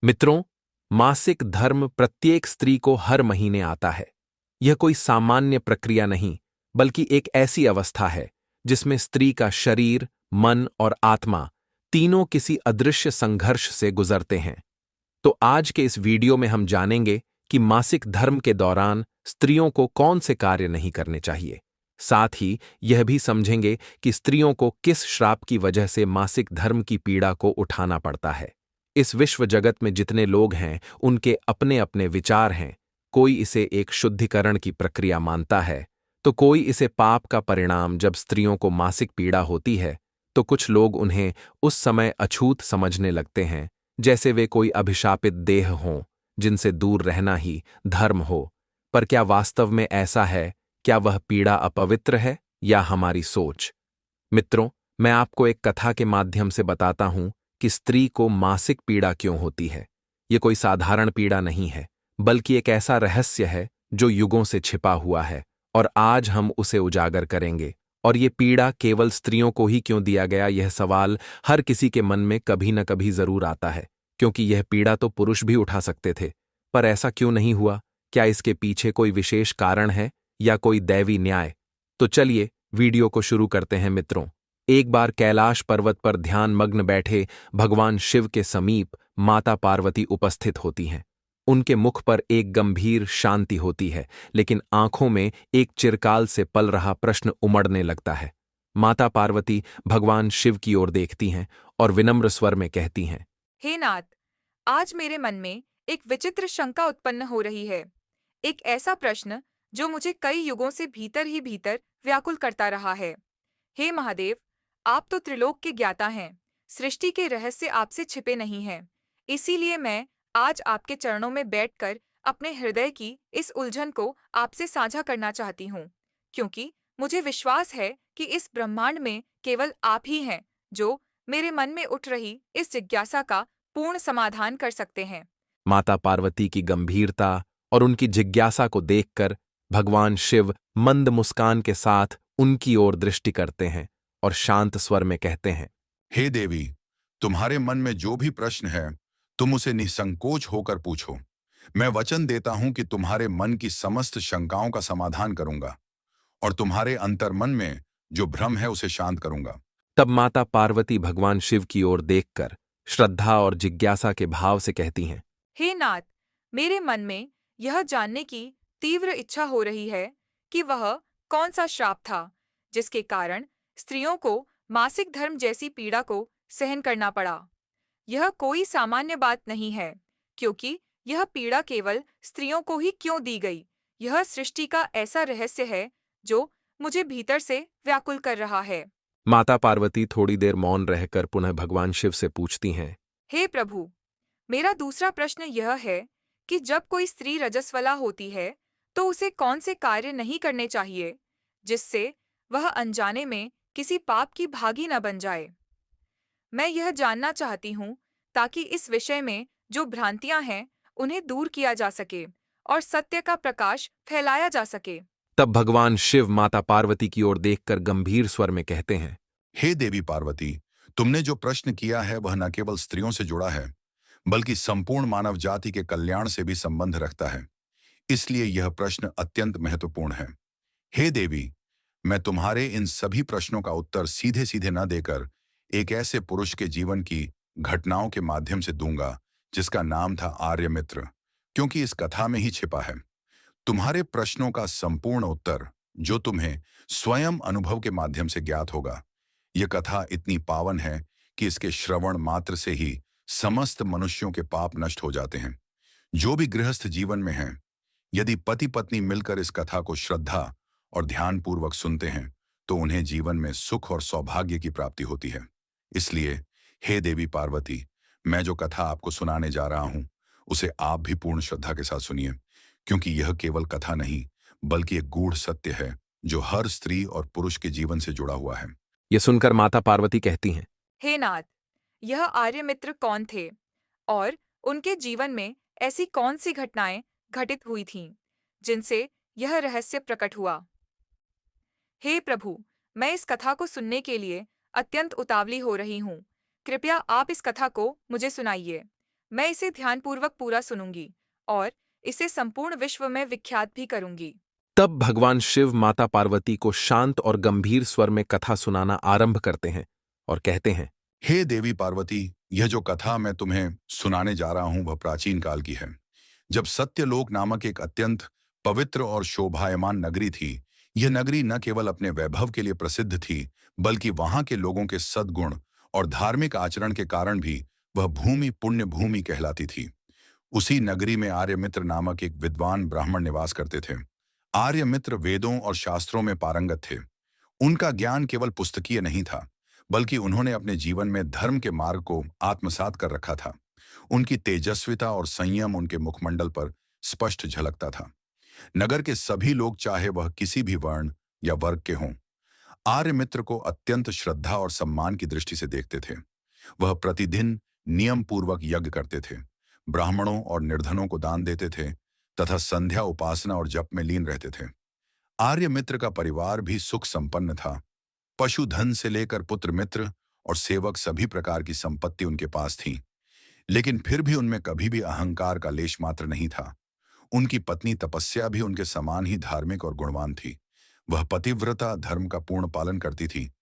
मित्रों, मासिक धर्म प्रत्येक स्त्री को हर महीने आता है। यह कोई सामान्य प्रक्रिया नहीं, बल्कि एक ऐसी अवस्था है जिसमें स्त्री का शरीर, मन और आत्मा तीनों किसी अदृश्य संघर्ष से गुजरते हैं। तो आज के इस वीडियो में हम जानेंगे कि मासिक धर्म के दौरान स्त्रियों को कौन से कार्य नहीं करने चाहिए। साथ ही यह भी समझेंगे कि स्त्रियों को किस श्राप की वजह से मासिक धर्म की पीड़ा को उठाना पड़ता है। इस विश्व जगत में जितने लोग हैं, उनके अपने अपने विचार हैं। कोई इसे एक शुद्धिकरण की प्रक्रिया मानता है, तो कोई इसे पाप का परिणाम। जब स्त्रियों को मासिक पीड़ा होती है, तो कुछ लोग उन्हें उस समय अछूत समझने लगते हैं, जैसे वे कोई अभिशापित देह हों, जिनसे दूर रहना ही धर्म हो। पर क्या वास्तव में ऐसा है? क्या वह पीड़ा अपवित्र है या हमारी सोच? मित्रों, मैं आपको एक कथा के माध्यम से बताता हूं कि स्त्री को मासिक पीड़ा क्यों होती है। ये कोई साधारण पीड़ा नहीं है, बल्कि एक ऐसा रहस्य है जो युगों से छिपा हुआ है, और आज हम उसे उजागर करेंगे। और ये पीड़ा केवल स्त्रियों को ही क्यों दिया गया, यह सवाल हर किसी के मन में कभी न कभी जरूर आता है, क्योंकि यह पीड़ा तो पुरुष भी उठा सकते थे। पर ऐसा क्यों नहीं हुआ? क्या इसके पीछे कोई विशेष कारण है या कोई दैवी न्याय? तो चलिए वीडियो को शुरू करते हैं मित्रों। एक बार कैलाश पर्वत पर ध्यान मग्न बैठे भगवान शिव के समीप माता पार्वती उपस्थित होती हैं। उनके मुख पर एक गंभीर शांति होती है, लेकिन आंखों में एक चिरकाल से पल रहा प्रश्न उमड़ने लगता है। माता पार्वती भगवान शिव की ओर देखती हैं और विनम्र स्वर में कहती हैं, हे नाथ, आज मेरे मन में एक विचित्र शंका उत्पन्न हो रही है। एक ऐसा प्रश्न जो मुझे कई युगों से भीतर ही भीतर व्याकुल करता रहा है। हे महादेव, आप तो त्रिलोक के ज्ञाता हैं। सृष्टि के रहस्य आपसे छिपे नहीं हैं। इसीलिए मैं आज आपके चरणों में बैठकर अपने हृदय की इस उलझन को आपसे साझा करना चाहती हूँ, क्योंकि मुझे विश्वास है कि इस ब्रह्मांड में केवल आप ही हैं जो मेरे मन में उठ रही इस जिज्ञासा का पूर्ण समाधान कर सकते हैं। माता पार्वती की गंभीरता और उनकी जिज्ञासा को देखकर भगवान शिव मंद मुस्कान के साथ उनकी ओर दृष्टि करते हैं और शांत स्वर में कहते हैं, हे देवी, तुम्हारे मन में जो भी प्रश्न है, तुम उसे निसंकोच होकर पूछो। मैं वचन देता हूं कि तुम्हारे मन की समस्त शंकाओं का समाधान करूंगा और तुम्हारे अंतर्मन में जो भ्रम है उसे शांत करूंगा। तब माता पार्वती भगवान शिव की ओर देखकर श्रद्धा और जिज्ञासा के भाव से कहती हैं, हे नाथ, मेरे मन में यह जानने की तीव्र इच्छा हो रही है कि वह कौन सा श्राप था जिसके कारण स्त्रियों को मासिक धर्म जैसी पीड़ा को सहन करना पड़ा। यह कोई सामान्य बात नहीं है, क्योंकि यह पीड़ा केवल स्त्रियों को ही क्यों दी गई। यह सृष्टि का ऐसा रहस्य है जो मुझे भीतर से व्याकुल कर रहा है। माता पार्वती थोड़ी देर मौन रहकर पुनः भगवान शिव से पूछती हैं, हे प्रभु, मेरा दूसरा प्रश्न यह है कि जब कोई स्त्री रजस्वला होती है, तो उसे कौन से कार्य नहीं करने चाहिए जिससे वह अनजाने में किसी पाप की भागी न बन जाए। मैं यह जानना चाहती हूँ ताकि इस विषय में जो भ्रांतियां हैं उन्हें दूर किया जा सके और सत्य का प्रकाश फैलाया जा सके। तब भगवान शिव माता पार्वती की ओर देखकर गंभीर स्वर में कहते हैं, हे देवी पार्वती, तुमने जो प्रश्न किया है वह न केवल स्त्रियों से जुड़ा है, बल्कि संपूर्ण मानव जाति के कल्याण से भी संबंध रखता है। इसलिए यह प्रश्न अत्यंत महत्वपूर्ण है। हे देवी, मैं तुम्हारे इन सभी प्रश्नों का उत्तर सीधे सीधे न देकर एक ऐसे पुरुष के जीवन की घटनाओं के माध्यम से दूंगा जिसका नाम था आर्यमित्र, क्योंकि इस कथा में ही छिपा है तुम्हारे प्रश्नों का संपूर्ण उत्तर, जो तुम्हें स्वयं अनुभव के माध्यम से ज्ञात होगा। यह कथा इतनी पावन है कि इसके श्रवण मात्र से ही समस्त मनुष्यों के पाप नष्ट हो जाते हैं। जो भी गृहस्थ जीवन में हैं, यदि पति पत्नी मिलकर इस कथा को श्रद्धा और ध्यानपूर्वक सुनते हैं, तो उन्हें जीवन में सुख और सौभाग्य की प्राप्ति होती है। इसलिए हे देवी पार्वती, मैं जो कथा आपको सुनाने जा रहा हूं, उसे आप भी पूर्ण श्रद्धा के साथ सुनिए, क्योंकि यह केवल कथा नहीं, बल्कि एक गूढ़ सत्य है जो हर स्त्री और पुरुष के जीवन से जुड़ा हुआ है। यह सुनकर माता पार्वती कहती हैं, हे नाथ, यह आर्यमित्र कौन थे और उनके जीवन में ऐसी कौन सी घटनाएं घटित हुई थीं जिनसे यह रहस्य प्रकट हुआ। हे प्रभु, मैं इस कथा को सुनने के लिए अत्यंत उतावली हो रही हूँ। कृपया आप इस कथा को मुझे सुनाइए। मैं इसे ध्यानपूर्वक पूरा सुनूंगी और इसे संपूर्ण विश्व में विख्यात भी करूंगी। तब भगवान शिव माता पार्वती को शांत और गंभीर स्वर में कथा सुनाना आरंभ करते हैं और कहते हैं, हे देवी पार्वती, यह जो कथा मैं तुम्हें सुनाने जा रहा हूं वह प्राचीन काल की है। जब सत्यलोक नामक एक अत्यंत पवित्र और शोभायमान नगरी थी। यह नगरी न केवल अपने वैभव के लिए प्रसिद्ध थी, बल्कि वहां के लोगों के सद्गुण और धार्मिक आचरण के कारण भी वह भूमि पुण्य भूमि कहलाती थी। उसी नगरी में आर्यमित्र नामक एक विद्वान ब्राह्मण निवास करते थे। आर्यमित्र वेदों और शास्त्रों में पारंगत थे। उनका ज्ञान केवल पुस्तकीय नहीं था, बल्कि उन्होंने अपने जीवन में धर्म के मार्ग को आत्मसात कर रखा था। उनकी तेजस्विता और संयम उनके मुखमंडल पर स्पष्ट झलकता था। नगर के सभी लोग, चाहे वह किसी भी वर्ण या वर्ग के हों, आर्यमित्र को अत्यंत श्रद्धा और सम्मान की दृष्टि से देखते थे। वह प्रतिदिन नियम पूर्वक यज्ञ करते थे, ब्राह्मणों और निर्धनों को दान देते थे तथा संध्या उपासना और जप में लीन रहते थे। आर्यमित्र का परिवार भी सुख संपन्न था। पशुधन से लेकर पुत्र मित्र और सेवक सभी प्रकार की संपत्ति उनके पास थी। लेकिन फिर भी उनमें कभी भी अहंकार का लेश मात्र नहीं था। उनकी पत्नी तपस्या भी उनके समान ही धार्मिक और गुणवान थी। वह पतिव्रता धर्म का पूर्ण पालन करती थी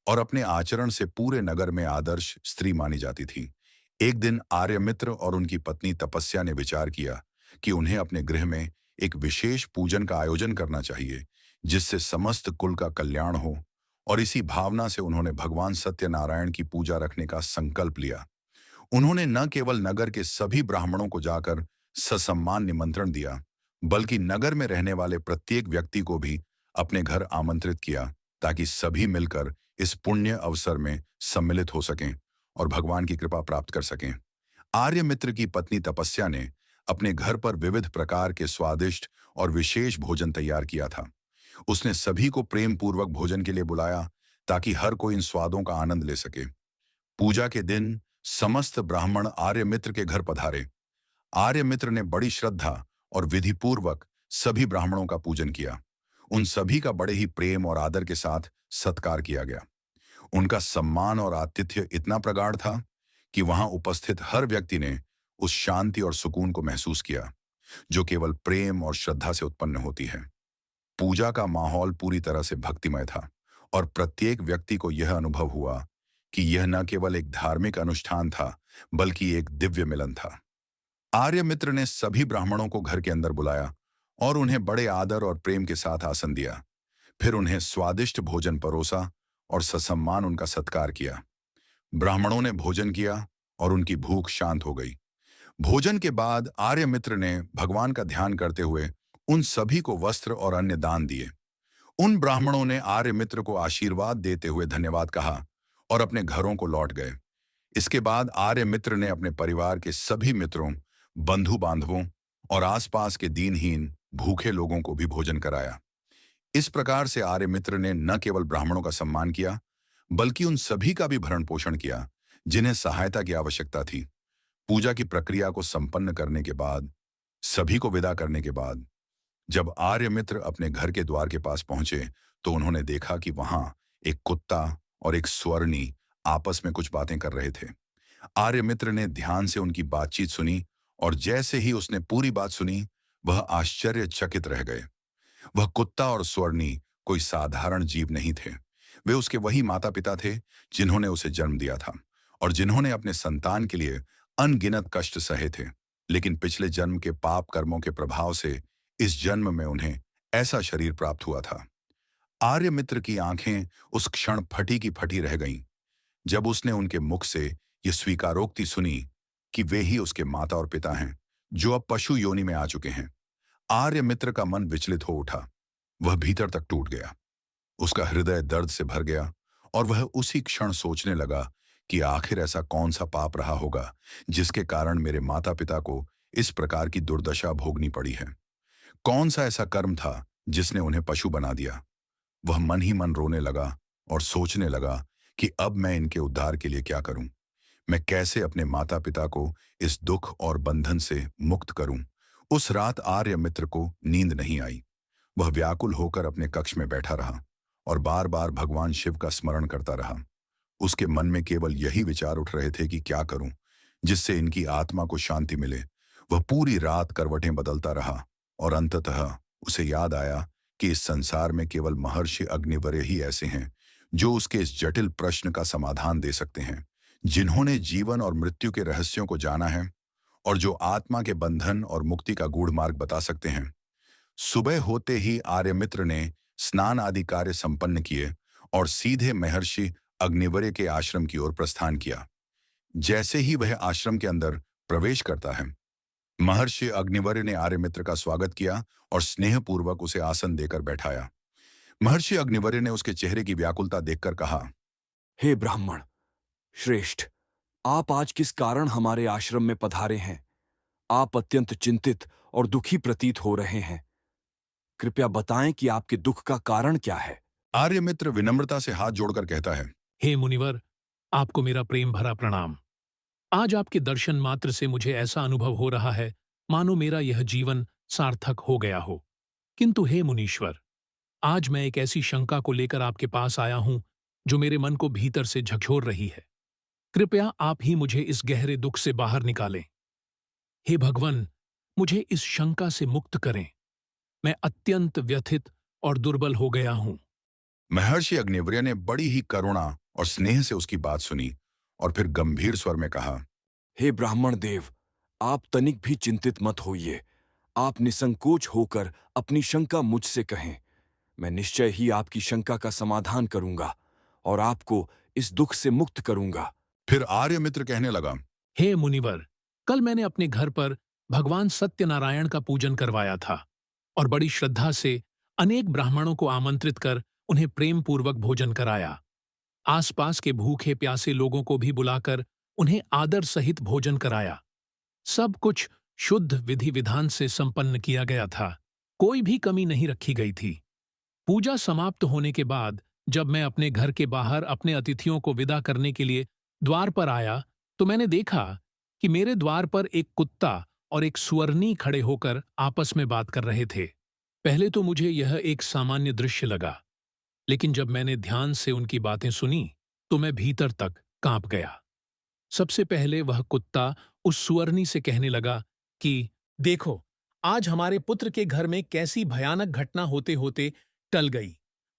और अपने आचरण से पूरे नगर में आदर्श स्त्री मानी जाती थी। एक दिन आर्यमित्र और उनकी पत्नी तपस्या ने विचार किया कि उन्हें अपने गृह में एक विशेष पूजन का आयोजन करना चाहिए, जिससे समस्त कुल का कल्याण हो। और इसी भावना से उन्होंने भगवान सत्यनारायण की पूजा रखने का संकल्प लिया। उन्होंने न केवल नगर के सभी ब्राह्मणों को जाकर ससम्मान निमंत्रण दिया, बल्कि नगर में रहने वाले प्रत्येक व्यक्ति को भी अपने घर आमंत्रित किया, ताकि सभी मिलकर इस पुण्य अवसर में सम्मिलित हो सकें और भगवान की कृपा प्राप्त कर सकें। आर्यमित्र की पत्नी तपस्या ने अपने घर पर विविध प्रकार के स्वादिष्ट और विशेष भोजन तैयार किया था। उसने सभी को प्रेम पूर्वक भोजन के लिए बुलाया, ताकि हर कोई इन स्वादों का आनंद ले सके। पूजा के दिन समस्त ब्राह्मण आर्यमित्र के घर पधारे। आर्यमित्र ने बड़ी श्रद्धा और विधिपूर्वक सभी ब्राह्मणों का पूजन किया। उन सभी का बड़े ही प्रेम और आदर के साथ सत्कार किया गया। उनका सम्मान और आतिथ्य इतना प्रगाढ़ था कि वहां उपस्थित हर व्यक्ति ने उस शांति और सुकून को महसूस किया, जो केवल प्रेम और श्रद्धा से उत्पन्न होती है। पूजा का माहौल पूरी तरह से भक्तिमय था और प्रत्येक व्यक्ति को यह अनुभव हुआ कि यह न केवल एक धार्मिक अनुष्ठान था, बल्कि एक दिव्य मिलन था। आर्यमित्र ने सभी ब्राह्मणों को घर के अंदर बुलाया और उन्हें बड़े आदर और प्रेम के साथ आसन दिया। फिर उन्हें स्वादिष्ट भोजन परोसा और ससम्मान उनका सत्कार किया। ब्राह्मणों ने भोजन किया और उनकी भूख शांत हो गई। भोजन के बाद आर्यमित्र ने भगवान का ध्यान करते हुए उन सभी को वस्त्र और अन्य दान दिए। उन ब्राह्मणों ने आर्यमित्र को आशीर्वाद देते हुए धन्यवाद कहा और अपने घरों को लौट गए। इसके बाद आर्यमित्र ने अपने परिवार के सभी मित्रों, बंधु बांधवों और आसपास के दीनहीन भूखे लोगों को भी भोजन कराया। इस प्रकार से आर्यमित्र ने न केवल ब्राह्मणों का सम्मान किया, बल्कि उन सभी का भी भरण पोषण किया जिन्हें सहायता की आवश्यकता थी। पूजा की प्रक्रिया को संपन्न करने के बाद, सभी को विदा करने के बाद, जब आर्यमित्र अपने घर के द्वार के पास पहुंचे, तो उन्होंने देखा कि वहां एक कुत्ता और एक स्वर्णी आपस में कुछ बातें कर रहे थे। आर्यमित्र ने ध्यान से उनकी बातचीत सुनी और जैसे ही उसने पूरी बात सुनी, वह आश्चर्यचकित रह गए। वह कुत्ता और स्वर्णी कोई साधारण जीव नहीं थे। वे उसके वही माता पिता थे जिन्होंने उसे जन्म दिया था और जिन्होंने अपने संतान के लिए अनगिनत कष्ट सहे थे। लेकिन पिछले जन्म के पाप कर्मों के प्रभाव से इस जन्म में उन्हें ऐसा शरीर प्राप्त हुआ था। आर्यमित्र की आंखें उस क्षण फटी की फटी रह गईं, जब उसने उनके मुख से यह स्वीकारोक्ति सुनी कि वे ही उसके माता और पिता हैं, जो अब पशु योनि में आ चुके हैं। आर्यमित्र का मन विचलित हो उठा। वह भीतर तक टूट गया। उसका हृदय दर्द से भर गया और वह उसी क्षण सोचने लगा कि आखिर ऐसा कौन सा पाप रहा होगा जिसके कारण मेरे माता पिता को इस प्रकार की दुर्दशा भोगनी पड़ी है। कौन सा ऐसा कर्म था जिसने उन्हें पशु बना दिया। वह मन ही मन रोने लगा और सोचने लगा कि अब मैं इनके उद्धार के लिए क्या करूं। मैं कैसे अपने माता पिता को इस दुख और बंधन से मुक्त करूं। उस रात आर्यमित्र को नींद नहीं आई। वह व्याकुल होकर अपने कक्ष में बैठा रहा और बार बार भगवान शिव का स्मरण करता रहा। उसके मन में केवल यही विचार उठ रहे थे कि क्या करूं, जिससे इनकी आत्मा को शांति मिले। वह पूरी रात करवटें बदलता रहा और अंततः उसे याद आया कि इस संसार में केवल महर्षि अग्निवर्य ही ऐसे हैं जो उसके इस जटिल प्रश्न का समाधान दे सकते हैं, जिन्होंने जीवन और मृत्यु के रहस्यों को जाना है और जो आत्मा के बंधन और मुक्ति का गूढ़ मार्ग बता सकते हैं। सुबह होते ही आर्यमित्र ने स्नान आदि कार्य संपन्न किए और सीधे महर्षि अग्निवर्य के आश्रम की ओर प्रस्थान किया। जैसे ही वह आश्रम के अंदर प्रवेश करता है, महर्षि अग्निवर्य ने आर्यमित्र का स्वागत किया और स्नेहपूर्वक उसे आसन देकर बैठाया। महर्षि अग्निवर्य ने उसके चेहरे की व्याकुलता देखकर कहा, हे ब्राह्मण श्रेष्ठ, आप आज किस कारण हमारे आश्रम में पधारे हैं? आप अत्यंत चिंतित और दुखी प्रतीत हो रहे हैं। कृपया बताएं कि आपके दुख का कारण क्या है। आर्यमित्र विनम्रता से हाथ जोड़कर कहता है, हे मुनिवर, आपको मेरा प्रेम भरा प्रणाम। आज आपके दर्शन मात्र से मुझे ऐसा अनुभव हो रहा है मानो मेरा यह जीवन सार्थक हो गया हो। किंतु हे मुनीश्वर, आज मैं एक ऐसी शंका को लेकर आपके पास आया हूं जो मेरे मन को भीतर से झकझोर रही है। कृपया आप ही मुझे इस गहरे दुख से बाहर निकालें। हे भगवान, मुझे इस शंका से मुक्त करें। मैं अत्यंत व्यथित और दुर्बल हो गया हूं। महर्षि अग्निवर्य ने बड़ी ही करुणा और स्नेह से उसकी बात सुनी और फिर गंभीर स्वर में कहा, हे ब्राह्मण देव, आप तनिक भी चिंतित मत होइए। आप निसंकोच होकर अपनी शंका मुझसे कहें। मैं निश्चय ही आपकी शंका का समाधान करूंगा और आपको इस दुख से मुक्त करूंगा। फिर आर्यमित्र कहने लगा, हे मुनिवर, कल मैंने अपने घर पर भगवान सत्यनारायण का पूजन करवाया था और बड़ी श्रद्धा से अनेक ब्राह्मणों को आमंत्रित कर उन्हें प्रेम पूर्वक भोजन कराया। आसपास के भूखे प्यासे लोगों को भी बुलाकर उन्हें आदर सहित भोजन कराया। सब कुछ शुद्ध विधि विधान से संपन्न किया गया था, कोई भी कमी नहीं रखी गई थी। पूजा समाप्त होने के बाद जब मैं अपने घर के बाहर अपने अतिथियों को विदा करने के लिए द्वार पर आया तो मैंने देखा कि मेरे द्वार पर एक कुत्ता और एक सुअरनी खड़े होकर आपस में बात कर रहे थे। पहले तो मुझे यह एक सामान्य दृश्य लगा, लेकिन जब मैंने ध्यान से उनकी बातें सुनी तो मैं भीतर तक कांप गया। सबसे पहले वह कुत्ता उस सुअरनी से कहने लगा कि देखो, आज हमारे पुत्र के घर में कैसी भयानक घटना होते होते टल गई।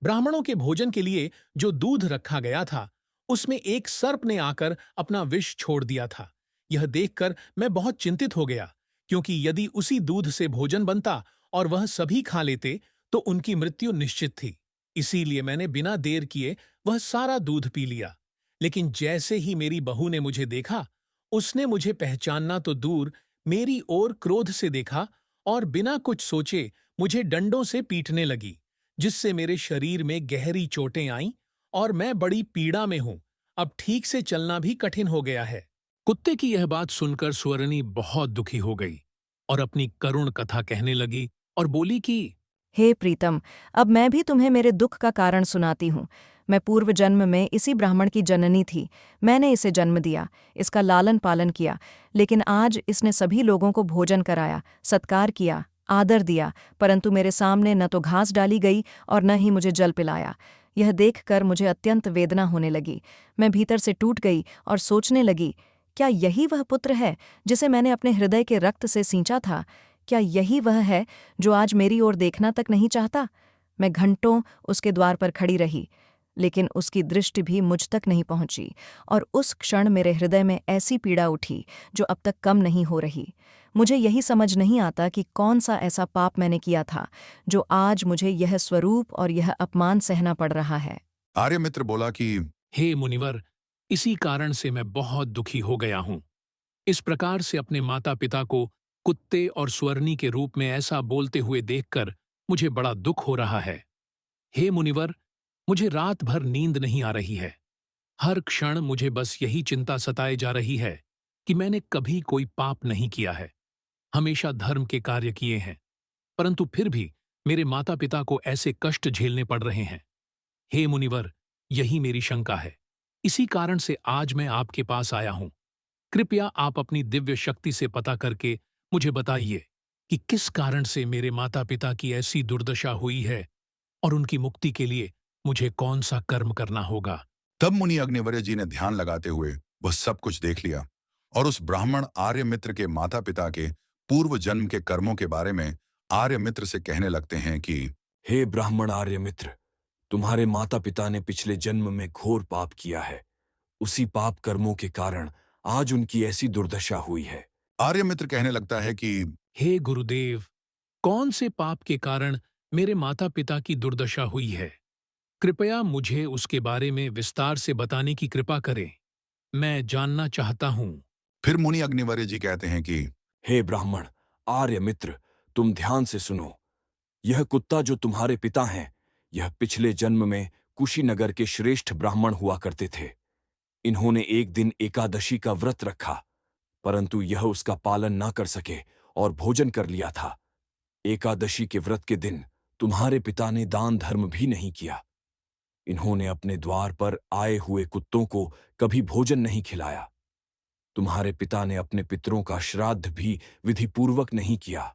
ब्राह्मणों के भोजन के लिए जो दूध रखा गया था उसमें एक सर्प ने आकर अपना विष छोड़ दिया था। यह देखकर मैं बहुत चिंतित हो गया, क्योंकि यदि उसी दूध से भोजन बनता और वह सभी खा लेते तो उनकी मृत्यु निश्चित थी। इसीलिए मैंने बिना देर किए वह सारा दूध पी लिया। लेकिन जैसे ही मेरी बहू ने मुझे देखा, उसने मुझे पहचानना तो दूर मेरी ओर क्रोध से देखा और बिना कुछ सोचे मुझे डंडों से पीटने लगी, जिससे मेरे शरीर में गहरी चोटें आईं और मैं बड़ी पीड़ा में हूं। अब ठीक से चलना भी कठिन हो गया है। कुत्ते की यह बात सुनकर सुअरनी बहुत दुखी हो गई और अपनी करुण कथा कहने लगी और बोली कि हे प्रीतम, अब मैं भी तुम्हें मेरे दुख का कारण सुनाती हूँ। मैं पूर्व जन्म में इसी ब्राह्मण की जननी थी। मैंने इसे जन्म दिया, इसका लालन पालन किया, लेकिन आज इसने सभी लोगों को भोजन कराया, सत्कार किया, आदर दिया, परंतु मेरे सामने न तो घास डाली गई और न ही मुझे जल पिलाया। यह देखकर मुझे अत्यंत वेदना होने लगी। मैं भीतर से टूट गई और सोचने लगी, क्या यही वह पुत्र है जिसे मैंने अपने हृदय के रक्त से सींचा था? क्या यही वह है जो आज मेरी ओर देखना तक नहीं चाहता? मैं घंटों उसके द्वार पर खड़ी रही, लेकिन उसकी दृष्टि भी मुझ तक नहीं पहुंची और उस क्षण मेरे हृदय में ऐसी पीड़ा उठी जो अब तक कम नहीं हो रही। मुझे यही समझ नहीं आता कि कौन सा ऐसा पाप मैंने किया था जो आज मुझे यह स्वरूप और यह अपमान सहना पड़ रहा है। आर्यमित्र बोला कि हे मुनिवर, इसी कारण से मैं बहुत दुखी हो गया हूं। इस प्रकार से अपने माता पिता को कुत्ते और सुअरनी के रूप में ऐसा बोलते हुए देखकर मुझे बड़ा दुख हो रहा है। हे मुनिवर, मुझे रात भर नींद नहीं आ रही है। हर क्षण मुझे बस यही चिंता सताए जा रही है कि मैंने कभी कोई पाप नहीं किया है, हमेशा धर्म के कार्य किए हैं, परंतु फिर भी मेरे माता पिता को ऐसे कष्ट झेलने पड़ रहे हैं। हे मुनिवर, यही मेरी शंका है। इसी कारण से आज मैं आपके पास आया हूं। कृपया आप अपनी दिव्य शक्ति से पता करके मुझे बताइए कि किस कारण से मेरे माता पिता की ऐसी दुर्दशा हुई है और उनकी मुक्ति के लिए मुझे कौन सा कर्म करना होगा। तब मुनि अग्निवर्य जी ने ध्यान लगाते हुए वह सब कुछ देख लिया और उस ब्राह्मण आर्य मित्र के माता पिता के पूर्व जन्म के कर्मों के बारे में आर्य मित्र से कहने लगते हैं कि हे ब्राह्मण आर्य मित्र, तुम्हारे माता पिता ने पिछले जन्म में घोर पाप किया है। उसी पाप कर्मों के कारण आज उनकी ऐसी दुर्दशा हुई है। आर्य मित्र कहने लगता है कि हे गुरुदेव, कौन से पाप के कारण मेरे माता पिता की दुर्दशा हुई है? कृपया मुझे उसके बारे में विस्तार से बताने की कृपा करें। मैं जानना चाहता हूँ। फिर मुनि अग्निवर्य जी कहते हैं कि हे ब्राह्मण आर्य मित्र, तुम ध्यान से सुनो। यह कुत्ता जो तुम्हारे पिता हैं, यह पिछले जन्म में कुशीनगर के श्रेष्ठ ब्राह्मण हुआ करते थे। इन्होंने एक दिन एकादशी का व्रत रखा, परंतु यह उसका पालन ना कर सके और भोजन कर लिया था। एकादशी के व्रत के दिन तुम्हारे पिता ने दान धर्म भी नहीं किया। इन्होंने अपने द्वार पर आए हुए कुत्तों को कभी भोजन नहीं खिलाया। तुम्हारे पिता ने अपने पितरों का श्राद्ध भी विधिपूर्वक नहीं किया।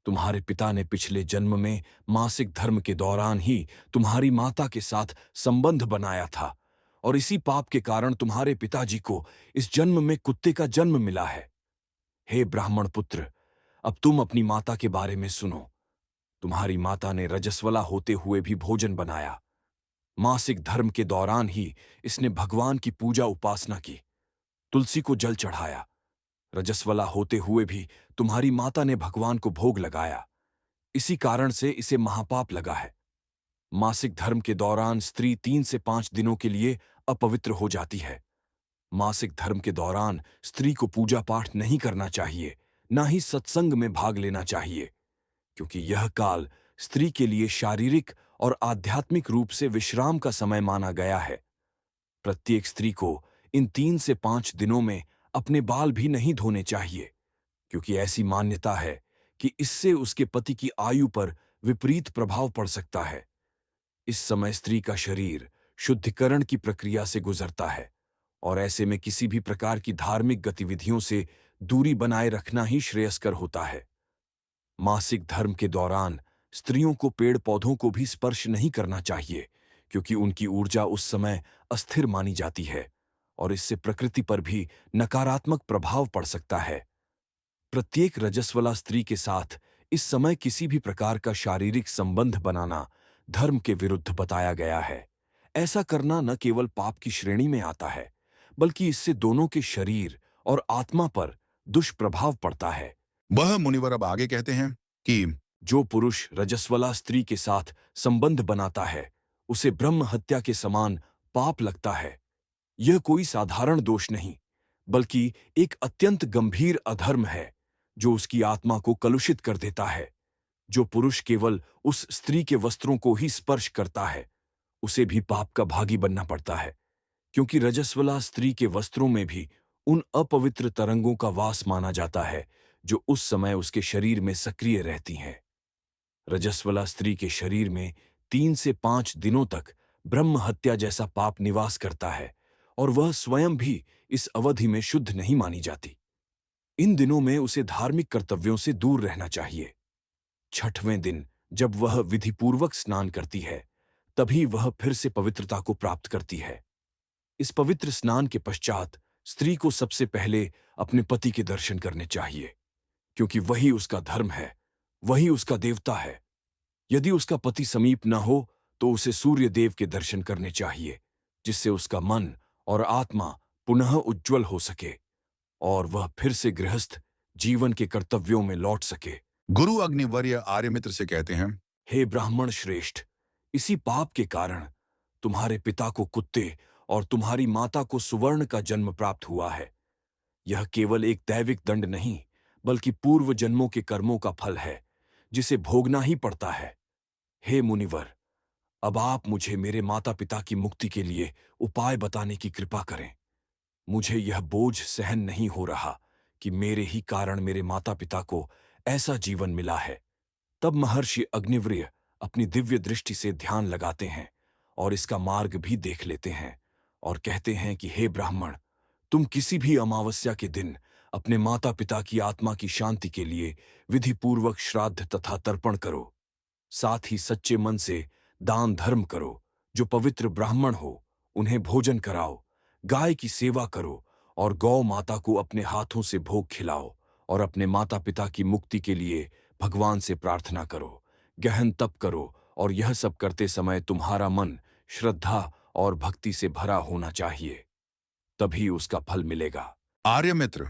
तुम्हारे पिता ने पिछले जन्म में मासिक धर्म के दौरान ही तुम्हारी माता के साथ संबंध बनाया था, और इसी पाप के कारण तुम्हारे पिताजी को इस जन्म में कुत्ते का जन्म मिला है। हे ब्राह्मण पुत्र, अब तुम अपनी माता के बारे में सुनो। तुम्हारी माता ने रजस्वला होते हुए भी भोजन बनाया। मासिक धर्म के दौरान ही इसने भगवान की पूजा उपासना की, तुलसी को जल चढ़ाया। रजस्वला होते हुए भी तुम्हारी माता ने भगवान को भोग लगाया। इसी कारण से इसे महापाप लगा है। मासिक धर्म के दौरान स्त्री 3 से 5 दिनों के लिए अपवित्र हो जाती है। मासिक धर्म के दौरान स्त्री को पूजा पाठ नहीं करना चाहिए, ना ही सत्संग में भाग लेना चाहिए, क्योंकि यह काल स्त्री के लिए शारीरिक और आध्यात्मिक रूप से विश्राम का समय माना गया है। प्रत्येक स्त्री को इन 3 से 5 दिनों में अपने बाल भी नहीं धोने चाहिए, क्योंकि ऐसी मान्यता है कि इससे उसके पति की आयु पर विपरीत प्रभाव पड़ सकता है। इस समय स्त्री का शरीर शुद्धिकरण की प्रक्रिया से गुजरता है, और ऐसे में किसी भी प्रकार की धार्मिक गतिविधियों से दूरी बनाए रखना ही श्रेयस्कर होता है। मासिक धर्म के दौरान स्त्रियों को पेड़ पौधों को भी स्पर्श नहीं करना चाहिए, क्योंकि उनकी ऊर्जा उस समय अस्थिर मानी जाती है, और इससे प्रकृति पर भी नकारात्मक प्रभाव पड़ सकता है। प्रत्येक रजस्वला स्त्री के साथ इस समय किसी भी प्रकार का शारीरिक संबंध बनाना धर्म के विरुद्ध बताया गया है। ऐसा करना न केवल पाप की श्रेणी में आता है, बल्कि इससे दोनों के शरीर और आत्मा पर दुष्प्रभाव पड़ता है। वह मुनिवर अब आगे कहते हैं कि जो पुरुष रजस्वला स्त्री के साथ संबंध बनाता है, उसे ब्रह्म हत्या के समान पाप लगता है। यह कोई साधारण दोष नहीं, बल्कि एक अत्यंत गंभीर अधर्म है, जो उसकी आत्मा को कलुषित कर देता है। जो पुरुष केवल उस स्त्री के वस्त्रों को ही स्पर्श करता है, उसे भी पाप का भागी बनना पड़ता है, क्योंकि रजस्वला स्त्री के वस्त्रों में भी उन अपवित्र तरंगों का वास माना जाता है, जो उस समय उसके शरीर में सक्रिय रहती हैं। रजस्वला स्त्री के शरीर में 3 से 5 दिनों तक ब्रह्म हत्या जैसा पाप निवास करता है, और वह स्वयं भी इस अवधि में शुद्ध नहीं मानी जाती। इन दिनों में उसे धार्मिक कर्तव्यों से दूर रहना चाहिए। 6वें दिन जब वह विधिपूर्वक स्नान करती है, तभी वह फिर से पवित्रता को प्राप्त करती है। इस पवित्र स्नान के पश्चात स्त्री को सबसे पहले अपने पति के दर्शन करने चाहिए, क्योंकि वही उसका धर्म है, वही उसका देवता है। यदि उसका पति समीप न हो तो उसे सूर्य देव के दर्शन करने चाहिए, जिससे उसका मन और आत्मा पुनः उज्ज्वल हो सके और वह फिर से गृहस्थ जीवन के कर्तव्यों में लौट सके। गुरु अग्निवर्य आर्यमित्र से कहते हैं, हे ब्राह्मण श्रेष्ठ, इसी पाप के कारण तुम्हारे पिता को कुत्ते और तुम्हारी माता को सुवर्ण का जन्म प्राप्त हुआ है। यह केवल एक दैविक दंड नहीं, बल्कि पूर्व जन्मों के कर्मों का फल है, जिसे भोगना ही पड़ता है। हे मुनिवर, अब आप मुझे मेरे माता पिता की मुक्ति के लिए उपाय बताने की कृपा करें। मुझे यह बोझ सहन नहीं हो रहा कि मेरे ही कारण मेरे माता पिता को ऐसा जीवन मिला है। तब महर्षि अग्निवर्य अपनी दिव्य दृष्टि से ध्यान लगाते हैं और इसका मार्ग भी देख लेते हैं और कहते हैं कि हे ब्राह्मण, तुम किसी भी अमावस्या के दिन अपने माता पिता की आत्मा की शांति के लिए विधिपूर्वक श्राद्ध तथा तर्पण करो। साथ ही सच्चे मन से दान धर्म करो। जो पवित्र ब्राह्मण हो उन्हें भोजन कराओ, गाय की सेवा करो और गौ माता को अपने हाथों से भोग खिलाओ और अपने माता पिता की मुक्ति के लिए भगवान से प्रार्थना करो। गहन तप करो और यह सब करते समय तुम्हारा मन श्रद्धा और भक्ति से भरा होना चाहिए, तभी उसका फल मिलेगा। आर्यमित्र,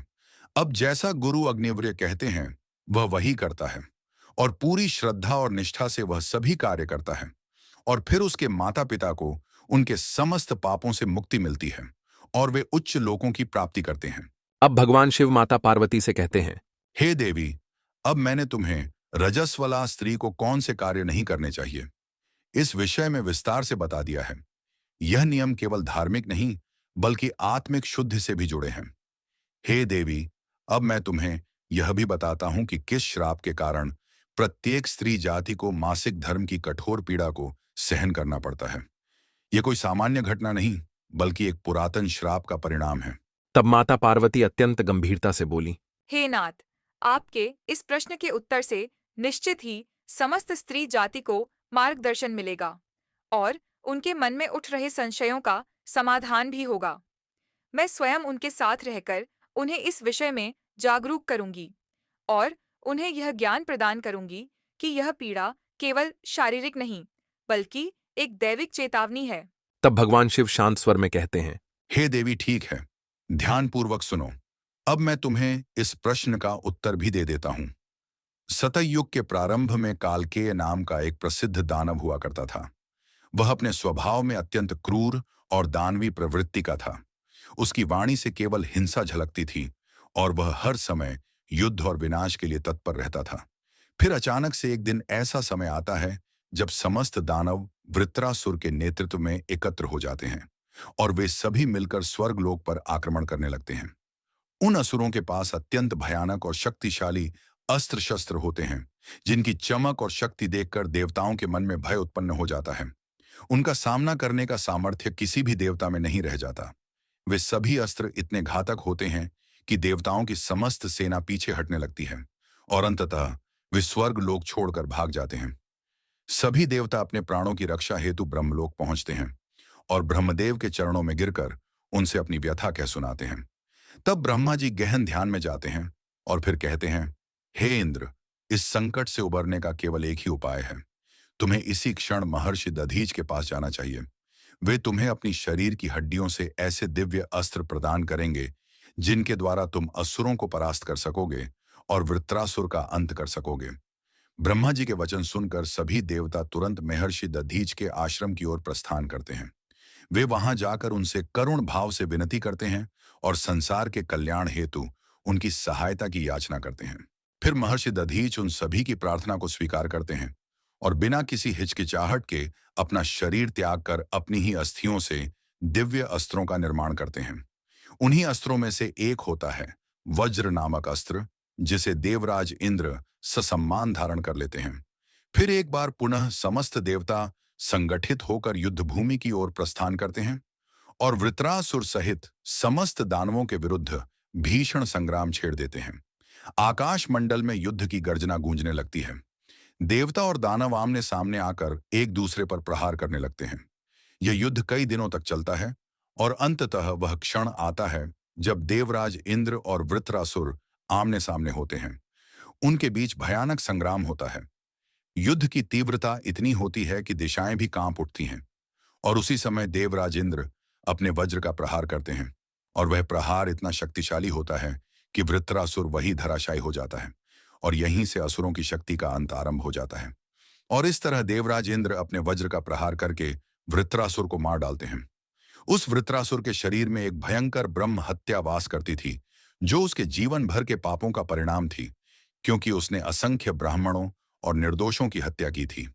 अब जैसा गुरु अग्निवर्य कहते हैं वह वही करता है और पूरी श्रद्धा और निष्ठा से वह सभी कार्य करता है और फिर उसके माता पिता को उनके समस्त पापों से मुक्ति मिलती है और वे उच्च लोकों की प्राप्ति करते हैं। अब भगवान शिव माता पार्वती से कहते हैं, हे देवी, अब मैंने तुम्हें रजस्वला स्त्री को कौन से कार्य नहीं करने चाहिए इस विषय में विस्तार से बता दिया है। यह नियम केवल धार्मिक नहीं बल्कि आत्मिक शुद्धि से भी जुड़े हैं। हे देवी, अब मैं तुम्हें यह भी बताता हूं कि किस श्राप के कारण प्रत्येक स्त्री जाति को मासिक धर्म की कठोर पीड़ा को सहन करना पड़ता है। यह कोई सामान्य घटना नहीं बल्कि एक पुरातन श्राप का परिणाम है। तब माता पार्वती अत्यंत गंभीरता से बोली, हे नाथ, आपके इस प्रश्न के उत्तर से निश्चित ही समस्त स्त्री जाति को मार्गदर्शन मिलेगा और उनके मन में उठ रहे संशयों का समाधान भी होगा। मैं स्वयं उनके साथ रहकर उन्हें इस विषय में जागरूक करूंगी और उन्हें यह ज्ञान प्रदान करूंगी कि यह पीड़ा केवल शारीरिक नहीं बल्कि एक दैविक चेतावनी है। तब भगवान शिव शांत स्वर में कहते हैं, हे देवी, ठीक है, ध्यानपूर्वक सुनो। अब मैं तुम्हें इस प्रश्न का उत्तर भी दे देता हूं। सतयुग के प्रारंभ में कालकेय नाम का एक प्रसिद्ध दानव हुआ करता था। वह अपने स्वभाव में अत्यंत क्रूर और दानवी प्रवृत्ति का था। उसकी वाणी से केवल हिंसा झलकती थी और वह हर समय युद्ध और विनाश के लिए तत्पर रहता था। फिर अचानक से एक दिन ऐसा समय आता है जब समस्त दानव वृत्रासुर के नेतृत्व में एकत्र हो जाते हैं और वे सभी मिलकर स्वर्गलोक पर आक्रमण करने लगते हैं। उन असुरों के पास अत्यंत भयानक और शक्तिशाली अस्त्र शस्त्र होते हैं जिनकी चमक और शक्ति देखकर देवताओं के मन में भय उत्पन्न हो जाता है। उनका सामना करने का सामर्थ्य किसी भी देवता में नहीं रह जाता। वे सभी अस्त्र इतने घातक होते हैं कि देवताओं की समस्त सेना पीछे हटने लगती है और अंततः वे स्वर्ग लोक छोड़कर भाग जाते हैं। सभी देवता अपने प्राणों की रक्षा हेतु ब्रह्मलोक पहुंचते हैं और ब्रह्मदेव के चरणों में गिरकर उनसे अपनी व्यथा कह सुनाते हैं। तब ब्रह्मा जी गहन ध्यान में जाते हैं और फिर कहते हैं, हे इंद्र, इस संकट से उबरने का केवल एक ही उपाय है। तुम्हें इसी क्षण महर्षि दधीच के पास जाना चाहिए। वे तुम्हें अपनी शरीर की हड्डियों से ऐसे दिव्य अस्त्र प्रदान करेंगे जिनके द्वारा तुम असुरों को परास्त कर सकोगे और वृत्रासुर का अंत कर सकोगे। ब्रह्मा जी के वचन सुनकर सभी देवता तुरंत महर्षि दधीच के आश्रम की ओर प्रस्थान करते हैं। वे वहां जाकर उनसे करुण भाव से विनती करते हैं और संसार के कल्याण हेतु उनकी सहायता की याचना करते हैं। फिर महर्षि दधीच उन सभी की प्रार्थना को स्वीकार करते हैं और बिना किसी हिचकिचाहट के अपना शरीर त्याग कर अपनी ही अस्थियों से दिव्य अस्त्रों का निर्माण करते हैं। उन्हीं अस्त्रों में से एक होता है वज्र नामक अस्त्र, जिसे देवराज इंद्र ससम्मान धारण कर लेते हैं। फिर एक बार पुनः समस्त देवता संगठित होकर युद्ध भूमि की ओर प्रस्थान करते हैं और वृत्रासुर सहित समस्त दानवों के विरुद्ध भीषण संग्राम छेड़ देते हैं। आकाश मंडल में युद्ध की गर्जना गूंजने लगती है। देवता और दानव आमने सामने आकर एक दूसरे पर प्रहार करने लगते हैं। यह युद्ध कई दिनों तक चलता है और अंततः वह क्षण आता है जब देवराज इंद्र और वृत्रासुर आमने सामने होते हैं। उनके बीच भयानक संग्राम होता है। युद्ध की तीव्रता इतनी होती है कि दिशाएं भी कांप उठती हैं और उसी समय देवराज इंद्र अपने वज्र का प्रहार करते हैं और वह प्रहार इतना शक्तिशाली होता है कि वृत्रासुर वही धराशायी हो जाता है और यहीं से असुरों की शक्ति का अंत आरंभ हो जाता है। और इस तरह देवराज इंद्र अपने वज्र का प्रहार करके वृत्रासुर को मार डालते हैं। उस वृत्रासुर के शरीर में एक भयंकर ब्रह्म हत्या वास करती थी, जो उसके जीवन भर के पापों का परिणाम थी, क्योंकि उसने असंख्य ब्राह्मणों और निर्दोषों की हत्या की थी।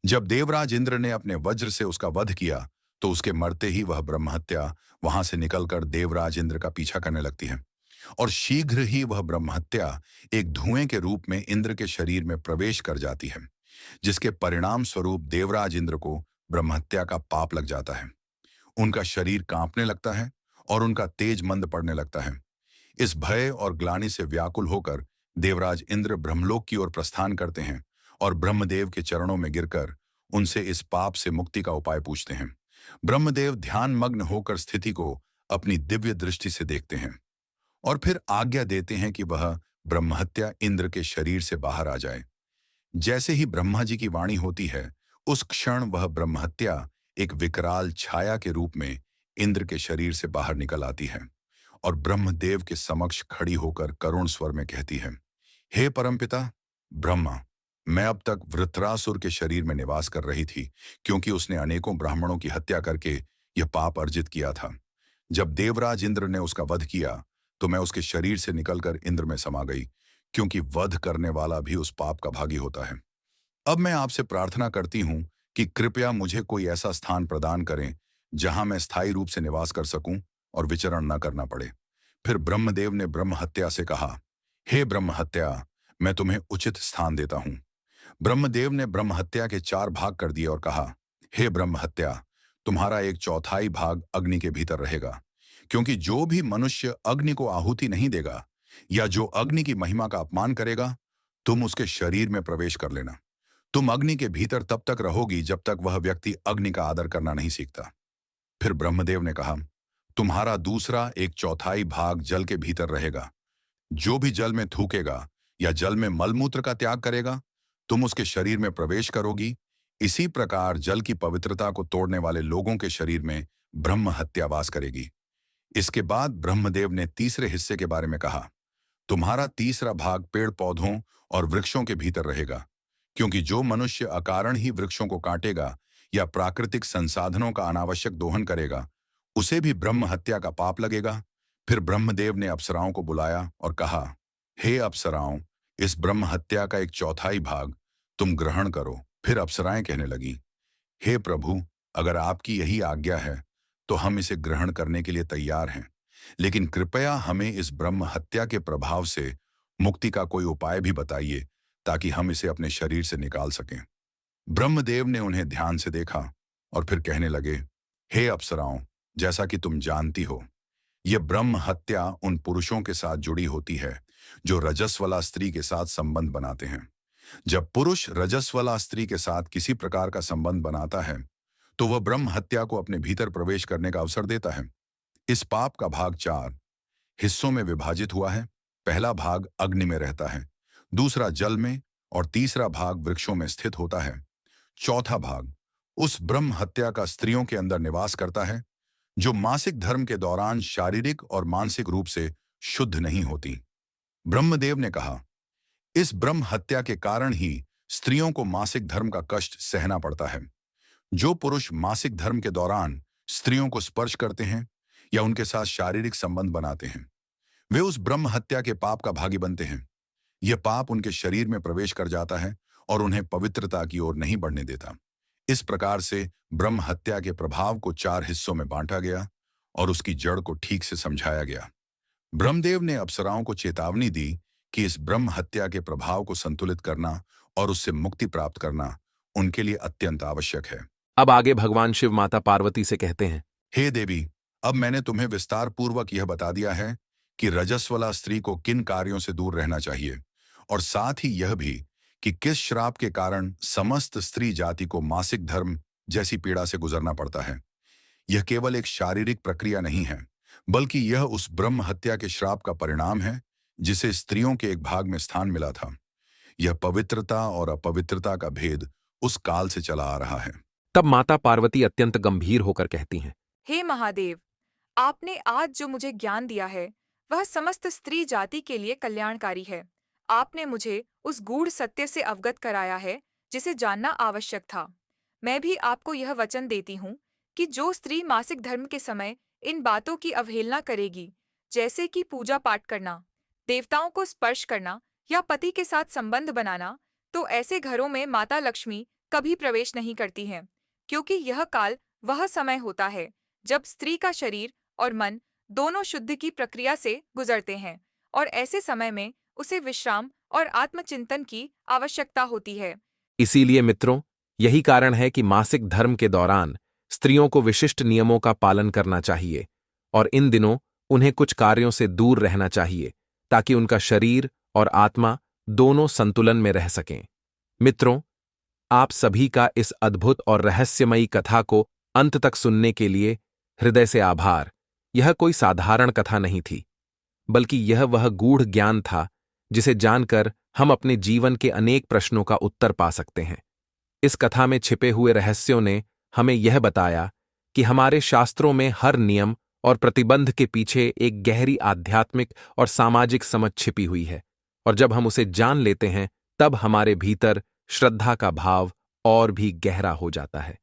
जब देवराज इंद्र ने अपने वज्र से उसका वध किया तो उसके मरते ही वह ब्रह्म हत्या वहां से निकलकर देवराज इंद्र का पीछा करने लगती है और शीघ्र ही वह ब्रह्म हत्या एक धुएं के रूप में इंद्र के शरीर में प्रवेश कर जाती है, जिसके परिणाम स्वरूप देवराज इंद्र को ब्रह्म हत्या का पाप लग जाता है। उनका शरीर कांपने लगता है और उनका तेज मंद पड़ने लगता है। इस भय और ग्लानि से व्याकुल होकर देवराज इंद्र ब्रह्मलोक की ओर प्रस्थान करते हैं और ब्रह्मदेव के चरणों में गिरकर उनसे इस पाप से मुक्ति का उपाय पूछते हैं। ब्रह्मदेव ध्यान मग्न होकर स्थिति को अपनी दिव्य दृष्टि से देखते हैं और फिर आज्ञा देते हैं कि वह ब्रह्महत्या इंद्र के शरीर से बाहर आ जाए। जैसे ही ब्रह्मा जी की वाणी होती है, उस क्षण वह ब्रह्महत्या एक विकराल छाया के रूप में इंद्र के शरीर से बाहर निकल आती है और ब्रह्मदेव के समक्ष खड़ी होकर करुण स्वर में कहती है, हे परमपिता ब्रह्मा, मैं अब तक वृत्रासुर के शरीर में निवास कर रही थी, क्योंकि उसने अनेकों ब्राह्मणों की हत्या करके यह पाप अर्जित किया था। जब देवराज इंद्र ने उसका वध किया, तो मैं उसके शरीर से निकलकर इंद्र में समा गई, क्योंकि वध करने वाला भी उस पाप का भागी होता है। अब मैं आपसे प्रार्थना करती हूं कि कृपया मुझे कोई ऐसा स्थान प्रदान करें जहां मैं स्थायी रूप से निवास कर सकूं और विचरण न करना पड़े। फिर ब्रह्मदेव ने ब्रह्महत्या से कहा, हे ब्रह्महत्या, मैं तुम्हें उचित स्थान देता हूं। ब्रह्मदेव ने ब्रह्महत्या के 4 भाग कर दिए और कहा, हे ब्रह्महत्या, तुम्हारा 1/4 भाग अग्नि के भीतर रहेगा, क्योंकि जो भी मनुष्य अग्नि को आहुति नहीं देगा या जो अग्नि की महिमा का अपमान करेगा, तुम उसके शरीर में प्रवेश कर लेना। तुम अग्नि के भीतर तब तक रहोगी जब तक वह व्यक्ति अग्नि का आदर करना नहीं सीखता। फिर ब्रह्मदेव ने कहा, तुम्हारा दूसरा 1/4 भाग जल के भीतर रहेगा। जो भी जल में थूकेगा या जल में मलमूत्र का त्याग करेगा, तुम उसके शरीर में प्रवेश करोगी। इसी प्रकार जल की पवित्रता को तोड़ने वाले लोगों के शरीर में ब्रह्म हत्या वास करेगी। इसके बाद ब्रह्मदेव ने तीसरे हिस्से के बारे में कहा, तुम्हारा तीसरा भाग पेड़ पौधों और वृक्षों के भीतर रहेगा, क्योंकि जो मनुष्य अकारण ही वृक्षों को काटेगा या प्राकृतिक संसाधनों का अनावश्यक दोहन करेगा, उसे भी ब्रह्म हत्या का पाप लगेगा। फिर ब्रह्मदेव ने अप्सराओं को बुलाया और कहा, हे अप्सराओं, इस ब्रह्म हत्या का 1/4 भाग तुम ग्रहण करो। फिर अप्सराएं कहने लगी, हे प्रभु, अगर आपकी यही आज्ञा है तो हम इसे ग्रहण करने के लिए तैयार हैं, लेकिन कृपया हमें इस ब्रह्म हत्या के प्रभाव से मुक्ति का कोई उपाय भी बताइए, ताकि हम इसे अपने शरीर से निकाल सकें। ब्रह्मदेव ने उन्हें ध्यान से देखा और फिर कहने लगे, हे अप्सराओं, जैसा कि तुम जानती हो, यह ब्रह्म हत्या उन पुरुषों के साथ जुड़ी होती है जो रजस्वला स्त्री के साथ संबंध बनाते हैं। जब पुरुष रजस्वला स्त्री के साथ किसी प्रकार का संबंध बनाता है, तो वह ब्रह्म हत्या को अपने भीतर प्रवेश करने का अवसर देता है। इस पाप का भाग 4 हिस्सों में विभाजित हुआ है। पहला भाग अग्नि में रहता है, दूसरा जल में और तीसरा भाग वृक्षों में स्थित होता है। चौथा भाग उस ब्रह्म हत्या का स्त्रियों के अंदर निवास करता है जो मासिक धर्म के दौरान शारीरिक और मानसिक रूप से शुद्ध नहीं होती। ब्रह्मदेव ने कहा, इस ब्रह्म हत्या के कारण ही स्त्रियों को मासिक धर्म का कष्ट सहना पड़ता है। जो पुरुष मासिक धर्म के दौरान स्त्रियों को स्पर्श करते हैं या उनके साथ शारीरिक संबंध बनाते हैं, वे उस ब्रह्म हत्या के पाप का भागी बनते हैं। यह पाप उनके शरीर में प्रवेश कर जाता है और उन्हें पवित्रता की ओर नहीं बढ़ने देता। इस प्रकार से ब्रह्म हत्या के प्रभाव को 4 हिस्सों में बांटा गया और उसकी जड़ को ठीक से समझाया गया। ब्रह्मदेव ने अप्सराओं को चेतावनी दी कि इस ब्रह्म हत्या के प्रभाव को संतुलित करना और उससे मुक्ति प्राप्त करना उनके लिए अत्यंत आवश्यक है। अब आगे भगवान शिव माता पार्वती से कहते हैं, हे देवी, अब मैंने तुम्हें विस्तार पूर्वक यह बता दिया है कि रजस्वला स्त्री को किन कार्यों से दूर रहना चाहिए, और साथ ही यह भी कि किस श्राप के कारण समस्त स्त्री जाति को मासिक धर्म जैसी पीड़ा से गुजरना पड़ता है। यह केवल एक शारीरिक प्रक्रिया नहीं है, बल्कि यह उस ब्रह्म हत्या के श्राप का परिणाम है जिसे स्त्रियों के एक भाग में स्थान मिला था। यह पवित्रता और अपवित्रता का भेद उस काल से चला आ रहा है। तब माता पार्वती अत्यंत गंभीर होकर कहती हैं, हे महादेव, आपने आज जो मुझे ज्ञान दिया है वह समस्त स्त्री जाति के लिए कल्याणकारी है। आपने मुझे उस गूढ़ सत्य से अवगत कराया है जिसे जानना आवश्यक था। मैं भी आपको यह वचन देती हूँ कि जो स्त्री मासिक धर्म के समय इन बातों की अवहेलना करेगी, जैसे कि पूजा पाठ करना, देवताओं को स्पर्श करना या पति के साथ संबंध बनाना, तो ऐसे घरों में माता लक्ष्मी कभी प्रवेश नहीं करती हैं, क्योंकि यह काल वह समय होता है जब स्त्री का शरीर और मन दोनों शुद्ध की प्रक्रिया से गुजरते हैं, और ऐसे समय में उसे विश्राम और आत्मचिंतन की आवश्यकता होती है। इसीलिए मित्रों, यही कारण है कि मासिक धर्म के दौरान स्त्रियों को विशिष्ट नियमों का पालन करना चाहिए और इन दिनों उन्हें कुछ कार्यों से दूर रहना चाहिए, ताकि उनका शरीर और आत्मा दोनों संतुलन में रह सकें। मित्रों, आप सभी का इस अद्भुत और रहस्यमयी कथा को अंत तक सुनने के लिए हृदय से आभार। यह कोई साधारण कथा नहीं थी, बल्कि यह वह गूढ़ ज्ञान था जिसे जानकर हम अपने जीवन के अनेक प्रश्नों का उत्तर पा सकते हैं। इस कथा में छिपे हुए रहस्यों ने हमें यह बताया कि हमारे शास्त्रों में हर नियम और प्रतिबंध के पीछे एक गहरी आध्यात्मिक और सामाजिक समझ छिपी हुई है, और जब हम उसे जान लेते हैं तब हमारे भीतर श्रद्धा का भाव और भी गहरा हो जाता है।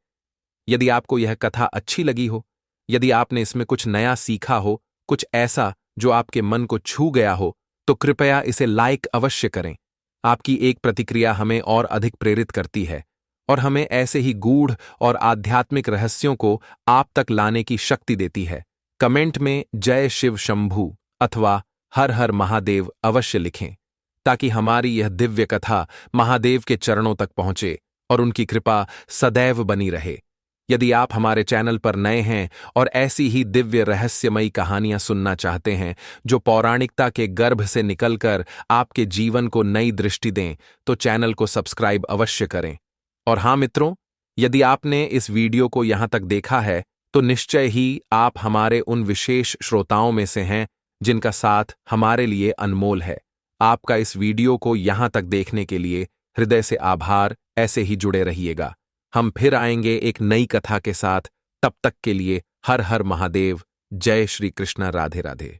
यदि आपको यह कथा अच्छी लगी हो, यदि आपने इसमें कुछ नया सीखा हो, कुछ ऐसा जो आपके मन को छू गया हो, तो कृपया इसे लाइक अवश्य करें। आपकी एक प्रतिक्रिया हमें और अधिक प्रेरित करती है और हमें ऐसे ही गूढ़ और आध्यात्मिक रहस्यों को आप तक लाने की शक्ति देती है। कमेंट में जय शिव शंभू अथवा हर हर महादेव अवश्य लिखें, ताकि हमारी यह दिव्य कथा महादेव के चरणों तक पहुंचे और उनकी कृपा सदैव बनी रहे। यदि आप हमारे चैनल पर नए हैं और ऐसी ही दिव्य रहस्यमयी कहानियां सुनना चाहते हैं जो पौराणिकता के गर्भ से निकलकर आपके जीवन को नई दृष्टि दें, तो चैनल को सब्सक्राइब अवश्य करें। और हाँ मित्रों, यदि आपने इस वीडियो को यहां तक देखा है तो निश्चय ही आप हमारे उन विशेष श्रोताओं में से हैं जिनका साथ हमारे लिए अनमोल है। आपका इस वीडियो को यहां तक देखने के लिए हृदय से आभार। ऐसे ही जुड़े रहिएगा। हम फिर आएंगे एक नई कथा के साथ। तब तक के लिए हर हर महादेव। जय श्री कृष्ण। राधे राधे।